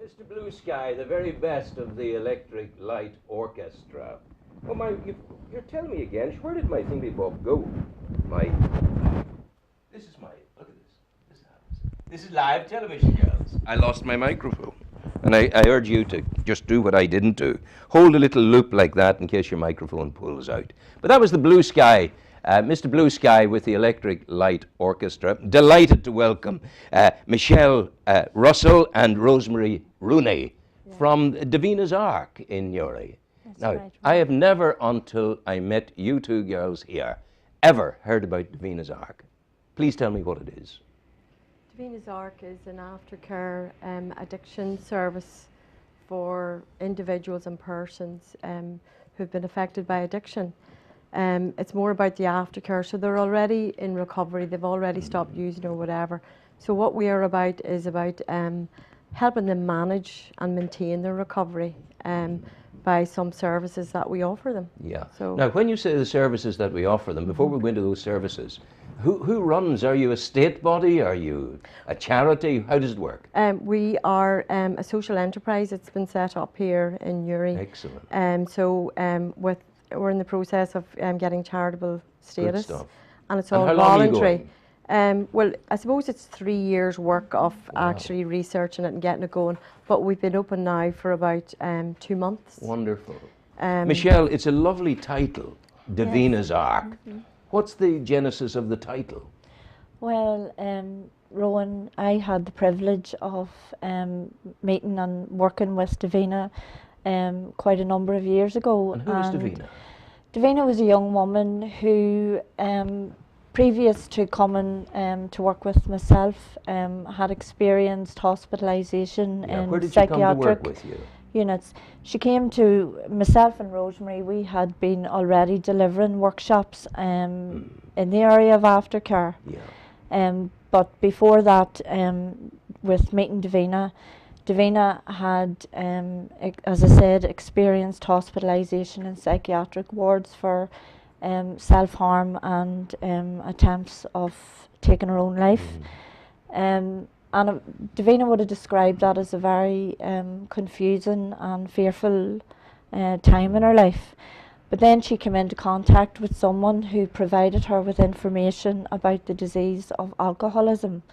Mr. Blue Sky, the very best of the Electric Light Orchestra. Oh, you're telling me again, where did my thingy bob go? This is look at this. This is live television, girls. I lost my microphone. And I urge you to just do what I didn't do. Hold a little loop like that in case your microphone pulls out. But that was the Blue Sky. Mr. Blue Sky with the Electric Light Orchestra. Delighted to welcome Michelle Russell and Rosemary Rooney from Davina's Ark in Newry. Now, right. I have never, until I met you two girls here, ever heard about Davina's Ark. Please tell me what it is. Davina's Ark is an aftercare addiction service for individuals and persons who've been affected by addiction. It's more about the aftercare, so they're already in recovery, they've already stopped using or whatever. So what we are about is about helping them manage and maintain their recovery by some services that we offer them. Yeah. So Now, when you say the services that we offer them, before we go into those services, who runs? Are you a state body? Are you a charity? How does it work? we are a social enterprise. It's been set up here in Newry. Excellent. We're in the process of getting charitable status. Good stuff. And it's And all how long are you voluntary. going? Well, I suppose it's 3 years work of actually researching it and getting it going, but we've been open now for about 2 months. Wonderful. Michelle, it's a lovely title, Davina's Ark. What's the genesis of the title? Well, Rowan, I had the privilege of meeting and working with Davina quite a number of years ago. And who is Davina? Davina was a young woman who, previous to coming to work with myself, had experienced hospitalisation in where did she psychiatric come to work with you? units. She came to myself and Rosemary. We had been already delivering workshops in the area of aftercare. Yeah. But before that, with meeting Davina, Davina had, as I said, experienced hospitalisation in psychiatric wards for self-harm and attempts of taking her own life. And Davina would have described that as a very confusing and fearful time in her life. But then she came into contact with someone who provided her with information about the disease of alcoholism.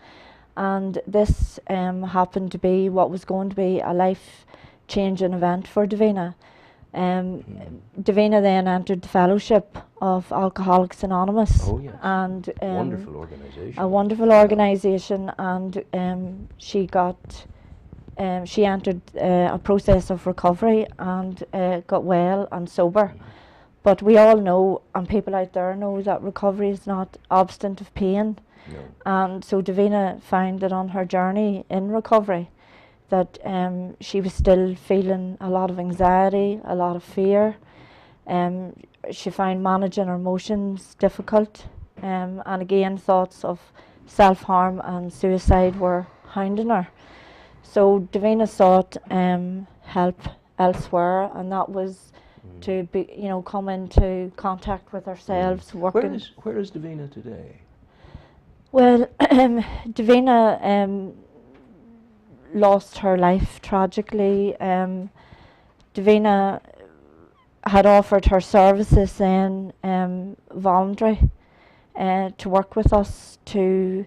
And this happened to be what was going to be a life-changing event for Davina. Davina then entered the fellowship of Alcoholics Anonymous. Oh, yes. And Wonderful organisation. a wonderful organisation, and she entered a process of recovery and got well and sober. But we all know, and people out there know, that recovery is not absent of pain. No. And so Davina found that on her journey in recovery that she was still feeling a lot of anxiety, a lot of fear. She found managing her emotions difficult, and again thoughts of self-harm and suicide were hounding her. So Davina sought help elsewhere, and that was to be, come into contact with ourselves, working. Where is Davina today? Well, Davina lost her life tragically. Davina had offered her services then voluntary to work with us to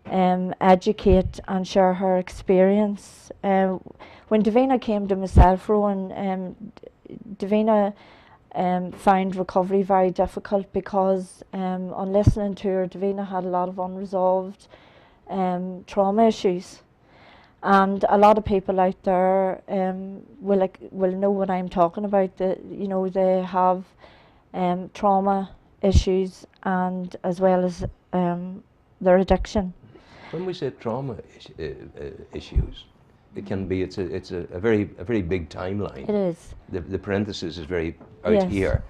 educate and share her experience. When Davina came to myself, Rowan, Davina found recovery very difficult because on listening to her, Davina had a lot of unresolved trauma issues. And a lot of people out there will know what I'm talking about. They have trauma issues and as well as their addiction. When we say trauma issues, it can be it's a very big timeline. It is. The parenthesis is very out Yes. here.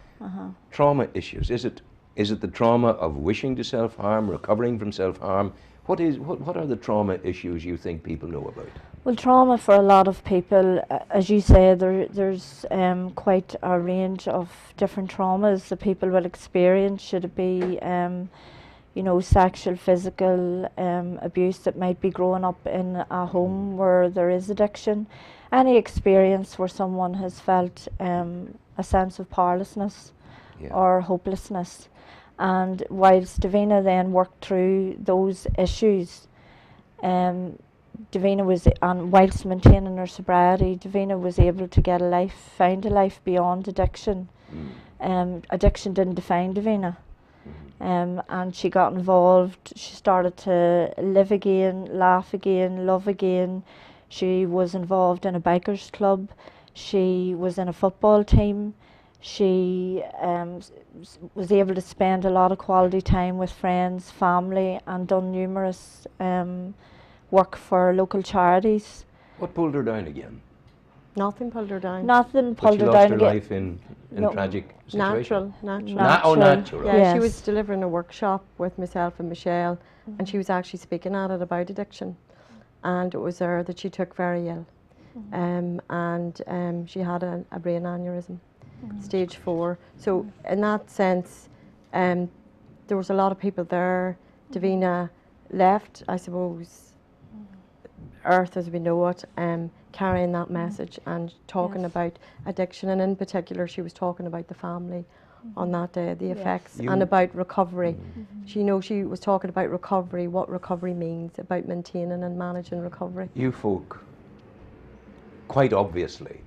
Trauma issues. Is it the trauma of wishing to self-harm, recovering from self-harm? What are the trauma issues you think people know about? Well, trauma for a lot of people, as you say, there's quite a range of different traumas that people will experience. Should it be sexual, physical abuse that might be growing up in a home where there is addiction. any experience where someone has felt a sense of powerlessness Yeah. or hopelessness. And whilst Davina then worked through those issues, Davina was, and whilst maintaining her sobriety, Davina was able to get a life, find a life beyond addiction. Addiction didn't define Davina. And she got involved, she started to live again, laugh again, love again. She was involved in a bikers club, she was in a football team, she was able to spend a lot of quality time with friends, family, and done numerous work for local charities. What pulled her down again? Nothing pulled her down. Nothing But pulled she her lost down her again. life in No. tragic situation. Natural. Natural. Yeah, she was Yes. delivering a workshop with myself and Michelle, and she was actually speaking at it about addiction. And it was there that she took very ill. And she had a brain aneurysm, stage 4. So in that sense, there was a lot of people there. Davina left, I suppose, Earth as we know it, carrying that message and talking Yes. about addiction, and in particular she was talking about the family on that day, the Yes. effects, You- and about recovery. She was talking about recovery, what recovery means, about maintaining and managing recovery. You folk, quite obviously,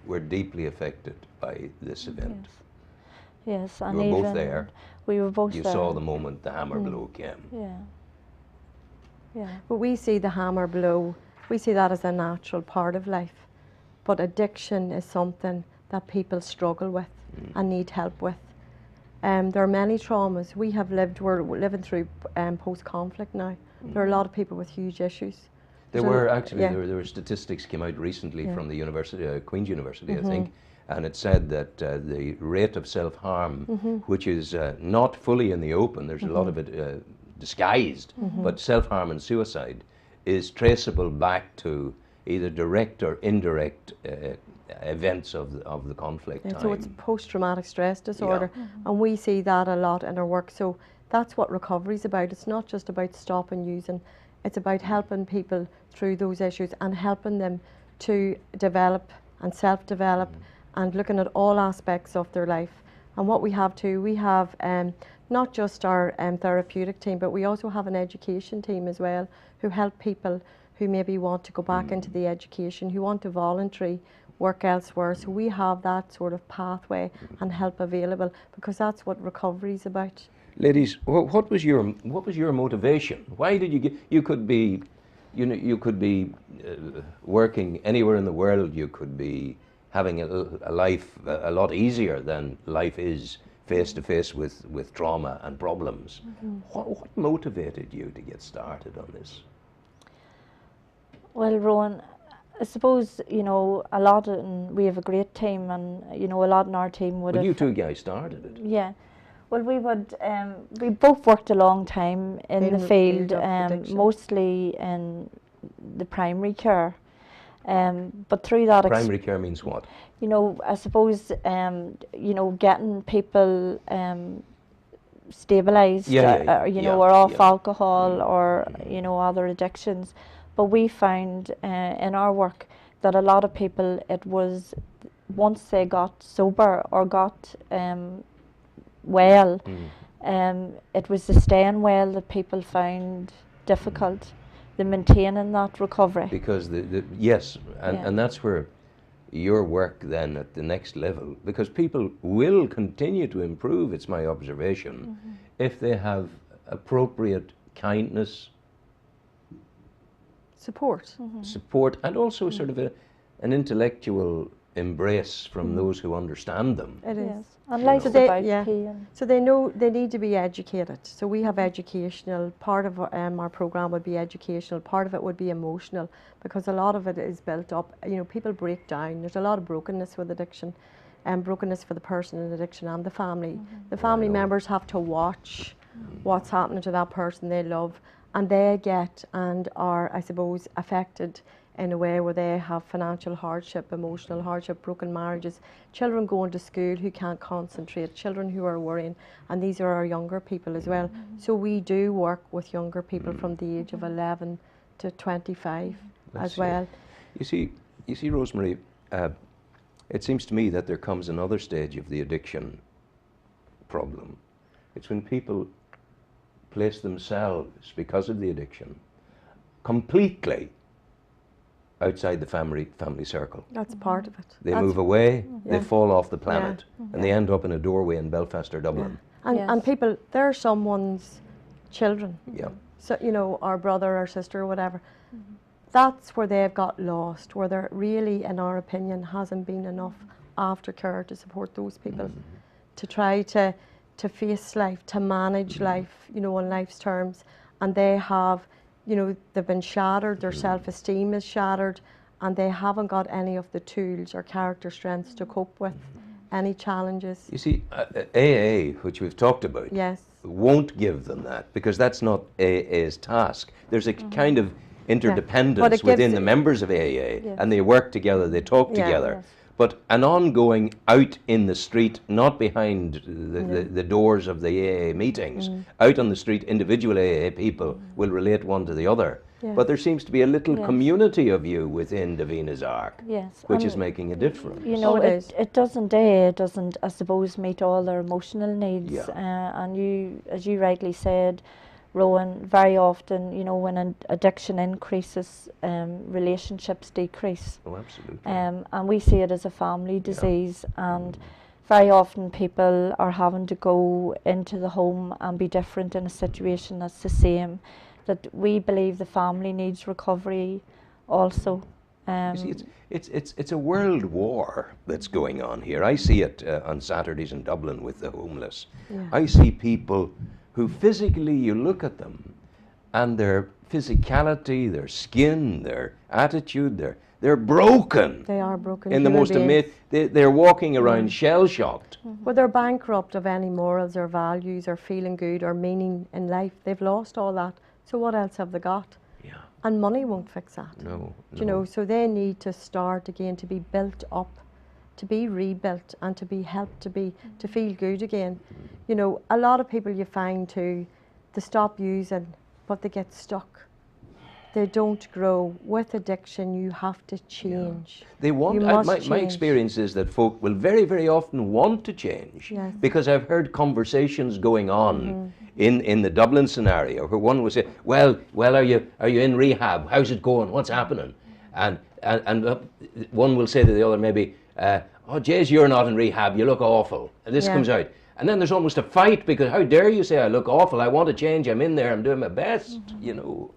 were deeply affected by this event. Yes, and You were both even there. we were both You there. saw the moment the hammer blow came. Yeah. Yeah. But we see the hammer blow, we see that as a natural part of life. But addiction is something that people struggle with and need help with. There are many traumas. We're living through post-conflict now. There are a lot of people with huge issues. There So, were actually yeah. there were statistics came out recently Yeah. from the university, Queen's University, I think, and it said that the rate of self-harm, which is not fully in the open, there's a lot of it disguised, but self-harm and suicide is traceable back to either direct or indirect events of the conflict Yeah, time. so it's post-traumatic stress disorder, and we see that a lot in our work. So that's what recovery is about. It's not just about stopping using, it's about helping people through those issues and helping them to develop and self-develop and looking at all aspects of their life. And what we have too, we have not just our therapeutic team, but we also have an education team as well, who help people who maybe want to go back into the education, who want to voluntary work elsewhere. So we have that sort of pathway and help available, because that's what recovery is about. Ladies, what was your motivation? Why did you get? You could be, you could be working anywhere in the world. You could be having a life a lot easier than life is face to face with trauma and problems. What motivated you to get started on this? Well, Rowan, I suppose, you know, we have a great team, and, you know, a lot in our team would Well, have... you two guys started it. Yeah. Well, we both worked a long time in the field, of addiction. mostly in the primary care. But through that... Primary care means what? You know, I suppose, you know, getting people stabilised, you know, or off alcohol or, you know, other addictions. But we found in our work that a lot of people, it was once they got sober or got well, it was the staying well that people found difficult, the maintaining that recovery. Because and that's where your work then at the next level, because people will continue to improve, it's my observation, if they have appropriate kindness, support, and also sort of an intellectual embrace from those who understand them. It is. Yes. And life's know. about Yeah. pain. So they know they need to be educated. So we have educational, part of our programme would be educational, part of it would be emotional, because a lot of it is built up, you know, people break down. There's a lot of brokenness with addiction, and brokenness for the person in addiction and the family. The family members have to watch what's happening to that person they love, and they get and are, I suppose, affected in a way where they have financial hardship, emotional hardship, broken marriages, children going to school who can't concentrate, children who are worrying, and these are our younger people as well. So we do work with younger people from the age of 11 to 25 as well. You see, You see, Rosemary, it seems to me that there comes another stage of the addiction problem. It's when people place themselves, because of the addiction, completely outside the family circle. That's part of it. They That's- move away, Yeah. they fall off the planet, Yeah. and they end up in a doorway in Belfast or Yeah. Dublin. And, Yes. and people, they're someone's children. Yeah. So, you know, our brother or sister or whatever. That's where they've got lost, where there really, in our opinion, hasn't been enough aftercare to support those people, to try to face life, to manage life, you know, on life's terms. And they have, you know, they've been shattered, their self-esteem is shattered, and they haven't got any of the tools or character strengths to cope with any challenges. You see, AA, which we've talked about, Yes. won't give them that, because that's not AA's task. There's a kind of interdependence But it within gives- the members of AA, Yes. and they work together, they talk Yeah. together. Yes. But an ongoing out in the street, not behind the doors of the AA meetings, out on the street, individual AA people will relate one to the other. Yes. But there seems to be a little Yes. community of you within Davina's Ark, Yes. which and is making a difference. You know, Oh, it is. it doesn't, I suppose, meet all their emotional needs. Yeah. And you, as you rightly said, Rowan, very often, you know, when an addiction increases, relationships decrease. Oh, absolutely. And we see it as a family disease, and very often people are having to go into the home and be different in a situation that's the same. That we believe the family needs recovery also. You see, it's a world war that's going on here. I see it on Saturdays in Dublin with the homeless. Yeah. I see people who physically, you look at them, and their physicality, their skin, their attitude, they're broken. They are broken. In the human most beings. they're walking around shell-shocked. Well, they're bankrupt of any morals or values or feeling good or meaning in life. They've lost all that. So what else have they got? Yeah. And money won't fix that. No. Do you know, so they need to start again, to be built up, to be rebuilt, and to be helped to feel good again. You know, a lot of people you find too, they stop using, but they get stuck. They don't grow. With addiction, you have to change. They want. You must My change. experience is that folk will very, very often want to change, Yes. because I've heard conversations going on in the Dublin scenario where one will say, "Well, are you in rehab? How's it going? What's happening?" And one will say to the other maybe, "Oh, Jays, you're not in rehab. You look awful." And this Yeah. comes out. And then there's almost a fight, because how dare you say I look awful? I want to change. I'm in there. I'm doing my best. You know.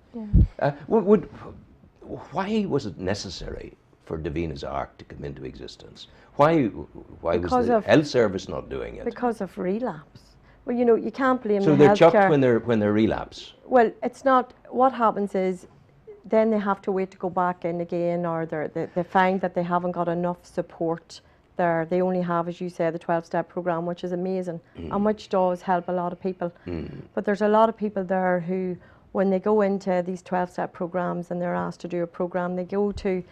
Why was it necessary for Davina's Ark to come into existence? Why was Because the of- health service not doing it? Because of relapse. Well, you know, you can't blame So the they're chucked healthcare. when they're relapse. Well, it's not. What happens is, then they have to wait to go back in again, or they find that they haven't got enough support there. They only have, as you say, the 12-step program, which is amazing, and which does help a lot of people. But there's a lot of people there who, when they go into these 12-step programs and they're asked to do a program, they go to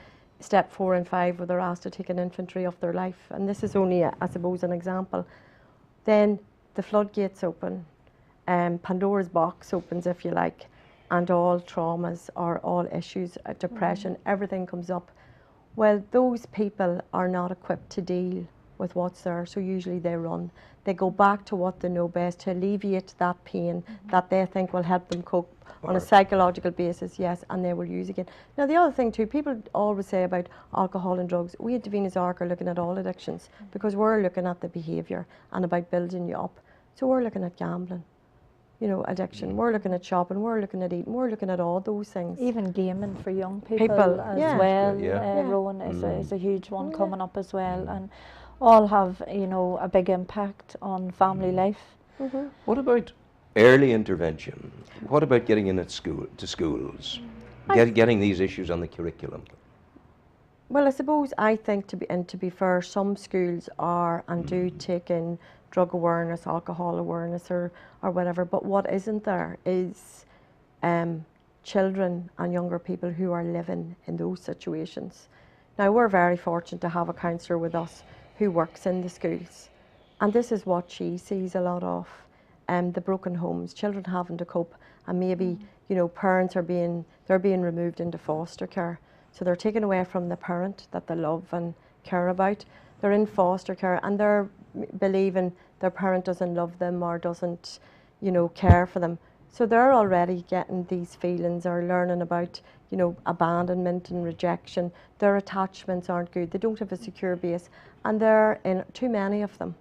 step 4 and 5 where they're asked to take an inventory of their life. And this is only, I suppose, an example. Then the floodgates open, Pandora's box opens, if you like, and all traumas or all issues, depression, everything comes up. Well, those people are not equipped to deal with what's there, so usually they run. They go back to what they know best to alleviate that pain that they think will help them cope on a psychological basis, yes, and they will use again. Now, the other thing too, people always say about alcohol and drugs, we at Davina's Ark are looking at all addictions, because we're looking at the behaviour and about building you up. So we're looking at gambling, you know, addiction, we're looking at shopping, we're looking at eating, we're looking at all those things. Even gaming for young people, People, as yeah. well. Yeah. Yeah. Rowan is a huge one coming up as well, and all have, you know, a big impact on family life. What about early intervention? What about getting in at schools? Getting these issues on the curriculum? Well, I suppose I think to be fair, some schools are and do take in drug awareness, alcohol awareness, or whatever. But what isn't there is children and younger people who are living in those situations. Now, we're very fortunate to have a counsellor with us who works in the schools, and this is what she sees a lot of: the broken homes, children having to cope, and maybe, you know, parents are being removed into foster care. So they're taken away from the parent that they love and care about. They're in foster care and they're believing their parent doesn't love them or doesn't, you know, care for them. So they're already getting these feelings or learning about, you know, abandonment and rejection. Their attachments aren't good. They don't have a secure base, and they're in too many of them.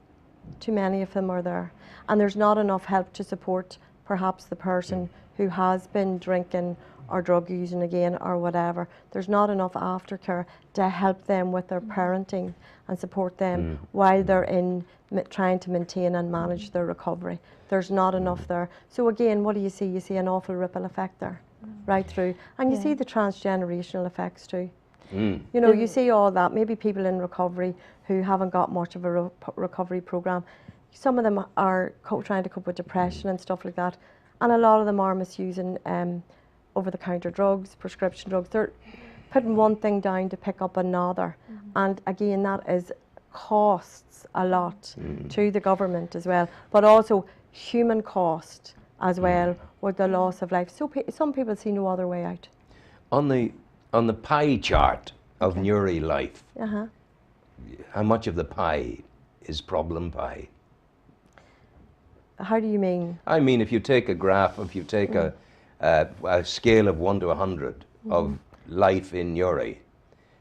Too many of them are there, and there's not enough help to support perhaps the person who has been drinking or drug using again or whatever. There's not enough aftercare to help them with their parenting and support them while they're in trying to maintain and manage their recovery. There's not enough there. So again, what do you see? You see an awful ripple effect there, right through. And you see the transgenerational effects too. You know, you see all that. Maybe people in recovery who haven't got much of a recovery program, some of them are trying to cope with depression and stuff like that. And a lot of them are misusing over-the-counter drugs, prescription drugs. They're putting one thing down to pick up another. And again, that is costs a lot to the government as well, but also human cost as well with the loss of life. So some people see no other way out. On the pie chart of Newry life, how much of the pie is problem pie? How do you mean? I mean, if you take a graph, if you take a scale of 1 to 100 of life in Newry,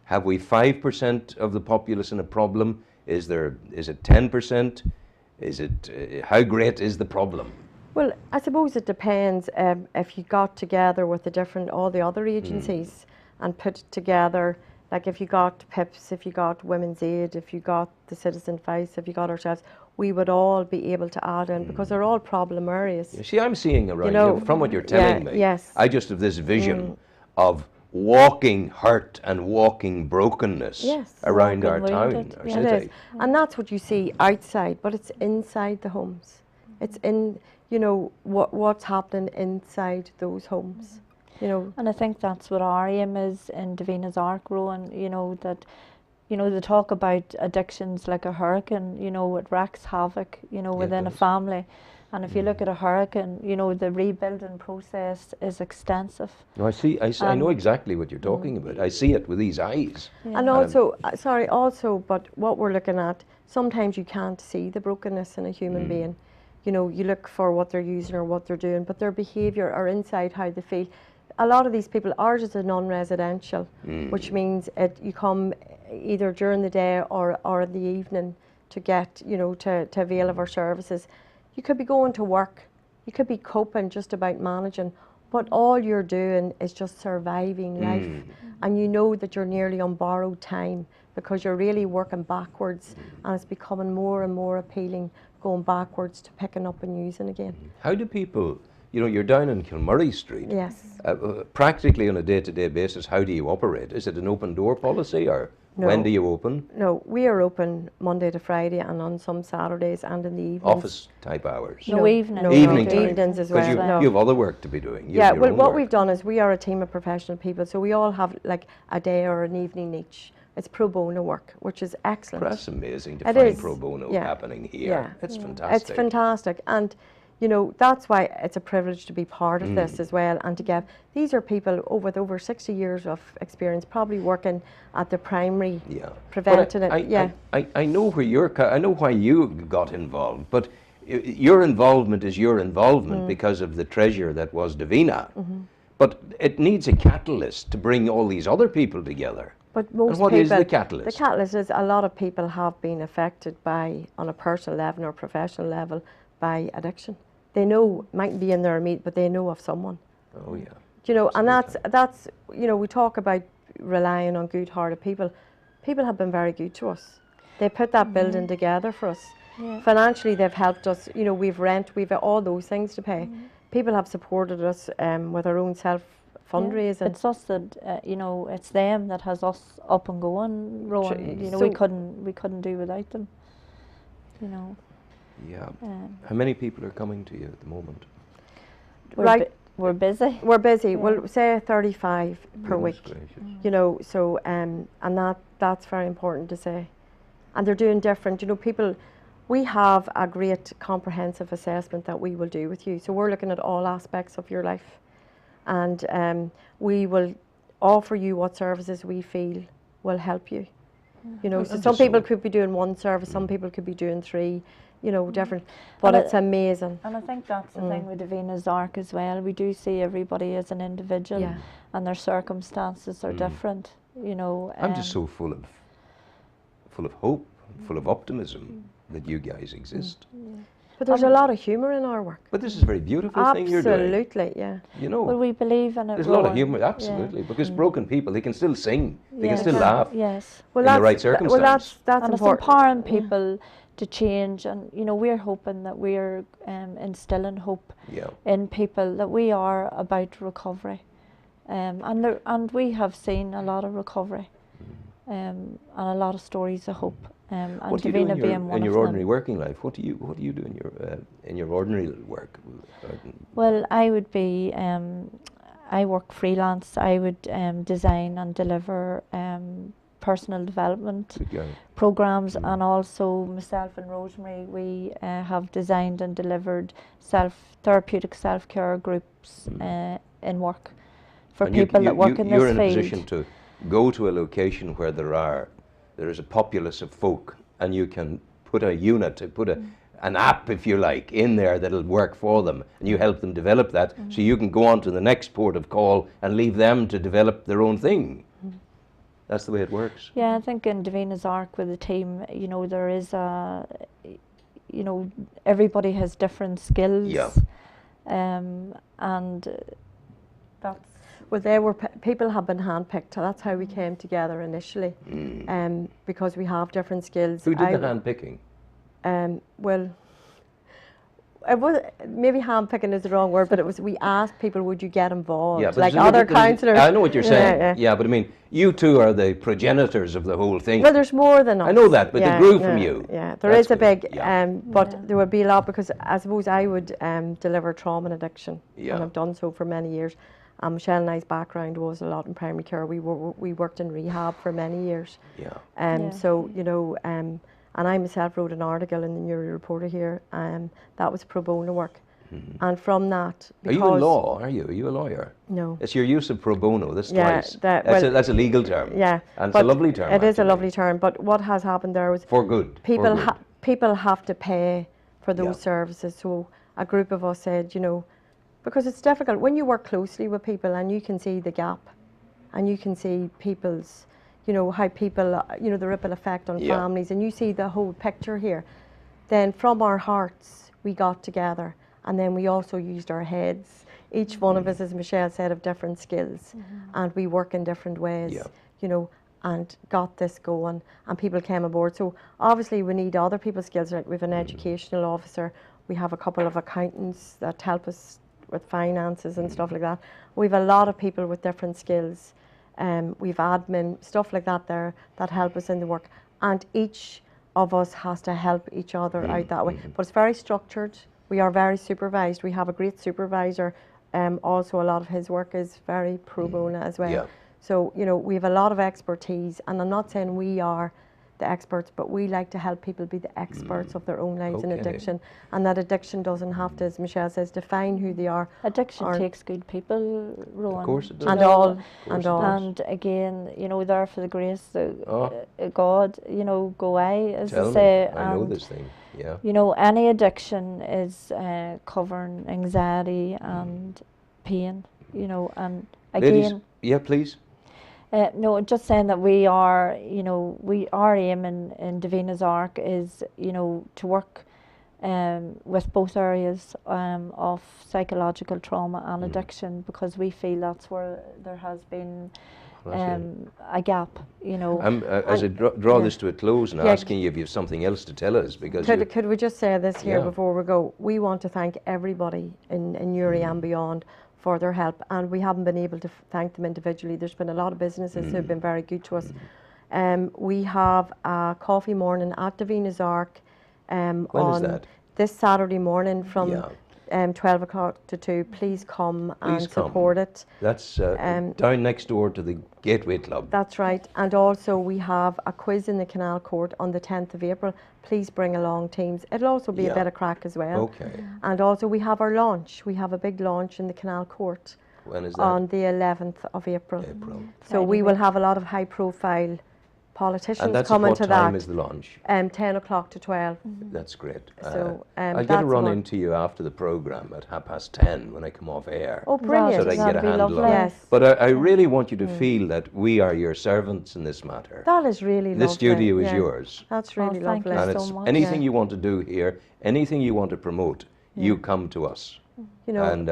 have we 5% of the populace in a problem? Is it 10%? Is it how great is the problem? Well, I suppose it depends if you got together with all the other agencies and put together, like if you got PIPS, if you got Women's Aid, if you got the Citizen Vice, if you got ourselves, we would all be able to add in because they're all problem areas. You see, I'm seeing around from what you're telling me. Yes. I just have this vision of walking hurt and walking brokenness around our town, our city. It is. And that's what you see outside, but it's inside the homes. It's in, you know, what's happening inside those homes, you know. And I think that's what our aim is in Davina's Ark, Rowan, you know, that, you know, they talk about addictions like a hurricane, you know, it wreaks havoc, you know, within a family. And if you look at a hurricane, you know, the rebuilding process is extensive. No, I know exactly what you're talking about. I see it with these eyes. And also, but what we're looking at, sometimes you can't see the brokenness in a human being. You know, you look for what they're using or what they're doing, but their behaviour or inside how they feel. A lot of these people, ours is a non-residential, which means you come either during the day or in the evening to get, you know, to avail of our services. You could be going to work, you could be coping, just about managing, but all you're doing is just surviving life. And you know that you're nearly on borrowed time because you're really working backwards and it's becoming more and more appealing going backwards to picking up and using again. How do people, you know, you're down in Kilmurray Street. Yes. Practically on a day-to-day basis, how do you operate? Is it an open door policy or when do you open? No, we are open Monday to Friday and on some Saturdays and in the evenings. Office type hours? No, evening. No, Evening time. evenings as well. Because you have other work to be doing. Yeah, well, what we've done is we are a team of professional people, so we all have like a day or an evening each. It's pro bono work, which is excellent. That's amazing to find pro bono happening here. Yeah. It's fantastic. It's fantastic. And, you know, that's why it's a privilege to be part of this as well and to give. These are people with over 60 years of experience, probably working at the primary, preventing it. I know where I know why you got involved, but your involvement is your involvement because of the treasure that was Davina. But it needs a catalyst to bring all these other people together. But most and what people, is the catalyst? The catalyst is a lot of people have been affected by, on a personal level or professional level, by addiction. They know, mightn't be in their immediate, but they know of someone. Oh yeah. You know, absolutely. And that's you know, we talk about relying on good-hearted people. People have been very good to us. They put that building together for us. Financially, they've helped us. You know, we've rent, we've all those things to pay. People have supported us with our own fundraising. It's us that you know, it's them that has us up and going, Rowan. You know, we couldn't do without them. You know. Yeah. How many people are coming to you at the moment? We're busy. We're busy. We'll say 35 per week. You know, so and that's very important to say. And they're doing different. You know, people. We have a great comprehensive assessment that we will do with you. So we're looking at all aspects of your life. And we will offer you what services we feel will help you. You know, Well, so and some just people so- could be doing one service, some people could be doing 3, you know, different. But And it's amazing. And I think that's the thing with Davina's Ark as well. We do see everybody as an individual, Yeah. and their circumstances are different. You know, I'm just so full of hope, full of optimism that you guys exist. But there's a lot of humour in our work. But this is a very beautiful thing you're doing. Absolutely, yeah. You know, Well, we believe in it. there's a lot of Rowan. humour, Yeah. absolutely, because broken people, they can still sing, they can Yes. still laugh Yes. Well, in the that's, right well, circumstance. that's And it's important. empowering people to change, and you know, we're hoping that we're instilling hope Yeah. in people, that we are about recovery, and we have seen a lot of recovery, and a lot of stories of hope. And What do you do Davina in being your, one in of your them. ordinary working life? What do you do in your ordinary work? Well, I would be, I work freelance. I would design and deliver personal development Good girl. programs, and also myself and Rosemary, we have designed and delivered therapeutic self-care groups in work for And people that work in this you're in a field. position to go to a location where there is a populace of folk, and you can put a unit, an app, if you like, in there that'll work for them, and you help them develop that, so you can go on to the next port of call and leave them to develop their own thing. That's the way it works. Yeah, I think in Davina's Ark with the team, you know, there is you know, everybody has different skills. Yeah. And that's. Well, people have been handpicked. That's how we came together initially, because we have different skills. Who did the hand picking? Well, it was maybe handpicking is the wrong word, but it was. We asked people, would you get involved? Yeah, but like there's a other difference. councillors. I know what you're saying. Yeah, yeah. But I mean, you two are the progenitors of the whole thing. Well, there's more than us. I know that, but they grew from yeah, you. Yeah, there That's is a good. big, Yeah. but there would be a lot, because I suppose I would deliver trauma and addiction, Yeah. and I've done so for many years. Michelle and I's background was a lot in primary care. We worked in rehab for many years. Yeah. Yeah. So you know, and I myself wrote an article in the Newry Reporter here, that was pro bono work, and from that, Are you in law? Are you a lawyer? No. It's your use of pro bono. That's Yeah, twice. well, That's a legal term. Yeah, And it's a lovely term. It is a actually. lovely term, but what has happened there was For good. people for good. people have to pay for those Yeah. services. So a group of us said, you know, because it's difficult when you work closely with people and you can see the gap, and you can see people's, you know, how people, you know, the ripple effect on Yeah. families, and you see the whole picture here. Then from our hearts we got together, and then we also used our heads. Each one of us, as Michelle said, have different skills, and we work in different ways. Yeah. You know, and got this going, and people came aboard. So obviously we need other people's skills. Like we have an educational officer, we have a couple of accountants that help us with finances and stuff like that. We have a lot of people with different skills. We've admin, stuff like that there that help us in the work. And each of us has to help each other out that way. But it's very structured. We are very supervised. We have a great supervisor. Also, a lot of his work is very pro bono as well. Yeah. So, you know, we have a lot of expertise. And I'm not saying we are the experts, but we like to help people be the experts of their own lives in Okay. addiction. And that addiction doesn't have to, as Michelle says, define who they are. Addiction Or- takes good people, Rowan. course it does. you And know, all, and all. And again, you know, there for the grace of Oh. God, you know, go I, as Tell they me. say. I know and, this thing. Yeah. You know, any addiction is covering anxiety and pain, you know, and Ladies, again, yeah, please. no, just saying that we are, you know, our aim in Davina's Ark is, you know, to work with both areas of psychological trauma and addiction, because we feel that's where there has been That's it. a gap, you know. As I draw yeah. this to a close and Yeah. asking you if you have something else to tell us, because you, Could we just say this here Yeah. before we go? We want to thank everybody in Newry and beyond for their help, and we haven't been able to thank them individually. There's been a lot of businesses who've been very good to us. We have a coffee morning at Davina's Ark when is on that? this Saturday morning from Yeah. 12 o'clock to 2. Please come Please and come. support it. That's down next door to the Gateway Club. That's right. And also we have a quiz in the Canal Court on the 10th of April. Please bring along teams. It'll also be Yeah. a bit of crack as well. Okay. And also we have our launch. We have a big launch in the Canal Court When is that? on the 11th of April. April. So we will have a lot of high-profile politicians And that's at coming what to time that. is the launch? 10 o'clock to 12. That's great. So, I'll get that's a run what- into you after the programme at 10:30 when I come off air. Oh, brilliant. So that I can get a That'd be handle on lovely. it. Yes. But I really want you to feel that we are your servants in this matter. That is really lovely. This studio is yeah. yours. That's really thank you. lovely. And so it's much. anything Yeah. you want to do here, anything you want to promote, you come to us. You know, And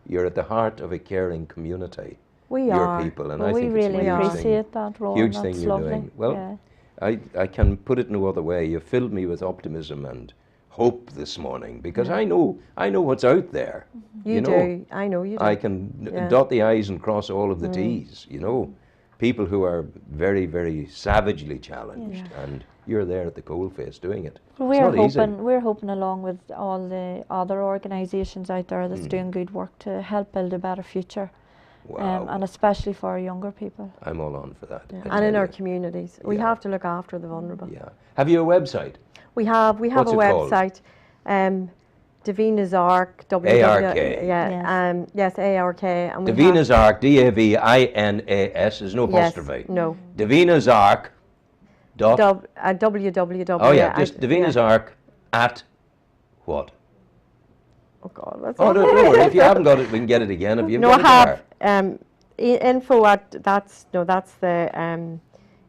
you're at the heart of a caring community. we your are. people, and Well, I we think it's a really huge thing. appreciate that, Rowan. Huge That's thing you're lovely. doing. Well, yeah. I can put it no other way. You filled me with optimism and hope this morning because I know what's out there. You know, do. I know you do. I can Yeah. dot the I's and cross all of the T's. You know, people who are very, very savagely challenged, and you're there at the coalface doing it. Well, It's not easy. we're hoping along with all the other organisations out there that's doing good work to help build a better future. Wow, And especially for our younger people. I'm all on for that. Yeah. I And in tell our you. communities. We Yeah. have to look after the vulnerable. Yeah. Have you a website? We have What's a it called? website. Davina's Ark. ARK. Yeah. Yes, ARK. And we Davina's Ark, Davinas, there's no apostrophe. Yes, no. Davina's Ark. Dot. www. Oh yeah, just Davina's Ark at what? Oh God, that's Oh, don't worry. If you haven't got it, we can get it again. If you've No, got I it there. have info at that's the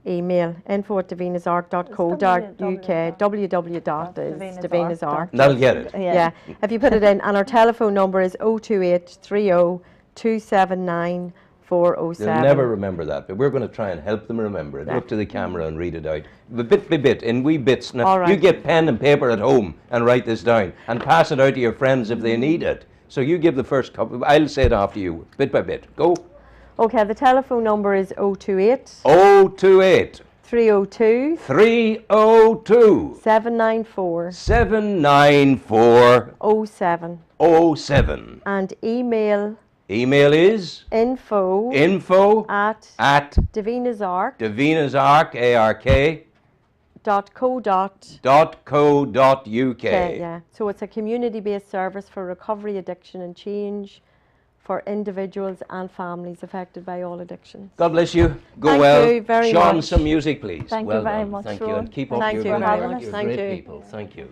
email info at davinasark.co.uk. www dot is Davina's Ark. That'll get it. Yeah. If you put it in, and our telephone number is 028 30 279 407. They'll never remember that, but we're going to try and help them remember it. Look to the camera and read it out. Bit by bit, in wee bits. Now, All right. you get pen and paper at home and write this down and pass it out to your friends if they need it. So you give the first couple. I'll say it after you, bit by bit. Go. Okay, the telephone number is 028 028 302 302 794 794 07. 07. And email Email is info info at at davinasark.co.uk. Davina's Ark, ARK, Yeah, so it's a community-based service for recovery, addiction and change for individuals and families affected by all addictions. God bless you. Go Thank well. you very Sean, much. some music, please. Thank you well very done. much, Thank you, Sean. and keep up Thank your you good very work. much. You're Thank great you. people. Thank you.